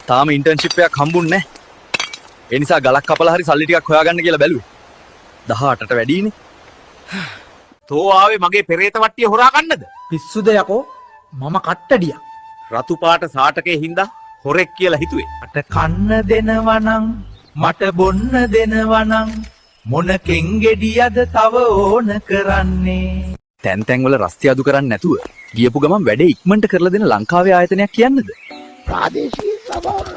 තාම ඉන්ටර්න්ෂිප් එකක් හම්බුන්නේ නැහැ. ඒ නිසා ගලක් කපලා හරි සල්ලි ටිකක් හොයාගන්න කියලා බැලුවේ. 18ට වැඩිනේ. තෝ ආවේ මගේ පෙරේත වට්ටිය හොරා ගන්නද? පිස්සුද යකෝ මම කට්ටඩියා. රතු පාට සාටකේ හින්දා හොරෙක් කියලා හිතුවේ. මට කන්න දෙනවනම් මට බොන්න දෙනවනම් මොන කෙන්ගෙඩියද තව ඕන කරන්නේ. තැන් තැන් වල රස්ති අඩු කරන්නේ නැතුව ගියපු ගමන් වැඩේ ඉක්මනට කරලා දෙන ලංකාවේ ආයතනයක් කියන්නද? ප්‍රාදේශීය සභාව.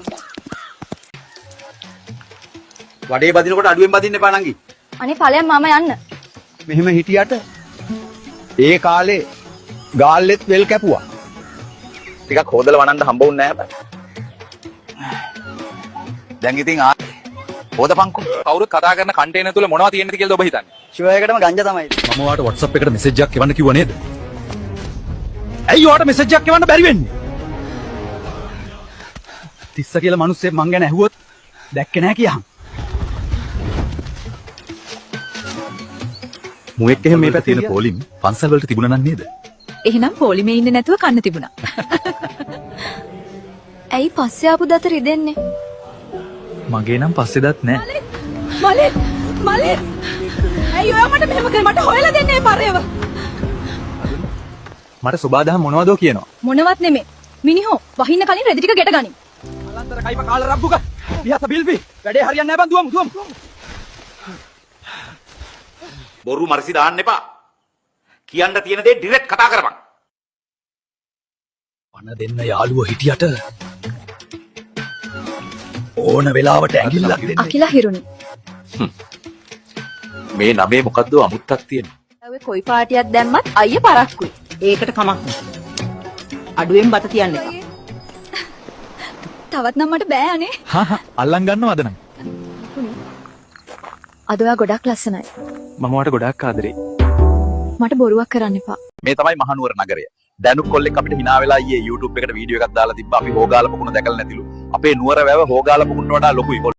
වඩේ බදිනකොට අඩුවෙන් බදින්න එපා නංගි. අනේ ඵලයන් මම යන්න. මෙහෙම හිටියට ඒ කාලේ ගාල්ලෙත් වෙල් කැපුවා. ටිකක් හොදලා වනන්න හම්බ වුන්නේ නැහැ බෑ. දැන් ඉතින් හොදපන්කෝ. කවුරුත් කතා කරන කන්ටේනර් තුල මොනවද තියෙන්නද කියලාද ඔබ හිතන්නේ? ෂුවර් එකටම ගංජා තමයි. මම ඔයාලට WhatsApp එකට මෙසේජ් එකක් එවන්න කිව්වා නේද? ඇයි ඔයාලට මෙසේජ් එකක් එවන්න බැරි වෙන්නේ? තිස්ස කියලා මිනිස්සෙක් මං ගැන ඇහුවොත් දැක්කේ නැහැ කියහන්. මුවෙක් එහෙම මේ පැත්තේ තියෙන පොලිම් පන්සල් වලට තිබුණා නම් නේද? එහෙනම් පොලිමේ ඉන්නේ නැතුව කන්න තිබුණා. ඇයි පස්සේ ආපු දත රිදෙන්නේ? මගේ නම් පස්සේ දත් නැහැ. මලේ ඇයි ඔයා මට මෙහෙම කර මට හොයලා දෙන්නේ මේ පරේව? මට සුබාදහම් මොනවදෝ කියනවා. මොනවත් නෙමෙයි. මිනිහෝ වහින්න කලින් රෙදි ටික ගෙට ගනි. අලන්තර කයිම කාලා රබ්බුක. පියස බිල්පි. වැඩේ හරියන්නේ නැහැ බං දුවමු. බොරු මර්සි දාන්න එපා. කියන්න තියෙන දේ ඩිරෙක්ට් කතා කරපන්. පණ දෙන්න යාළුවෝ හිටියට ඕන වෙලාවට ඇඟිල්ලක් දෙන්න. අකිලා හිරුනි. මේ නමේ මොකද්ද අමුත්තක් තියෙනවා. ඔය කොයි පාටියක් දැම්මත් අයිය පරක්කුයි. ඒකට කමක් නෑ. අඩුවෙන් බත තියන්න එපා. තවත් නම් මට බෑ අනේ. අල්ලන් ගන්නවද නම්? අද ඔයා ගොඩක් ලස්සනයි. මම ඔයාට ගොඩාක් ආදරේ. මට බොරුවක් කරන්න එපා. මේ තමයි මහනුවර නගරය. දැනුත් කොල්ලෙක් අපිට hina වෙලා ඊයේ YouTube එකට වීඩියෝ එකක් දාලා තිබ්බා. අපි හොගාල පුකුණ දැකලා නැතිලු. අපේ නුවර වැව හොගාල පුකුණට වඩා ලොකුයි.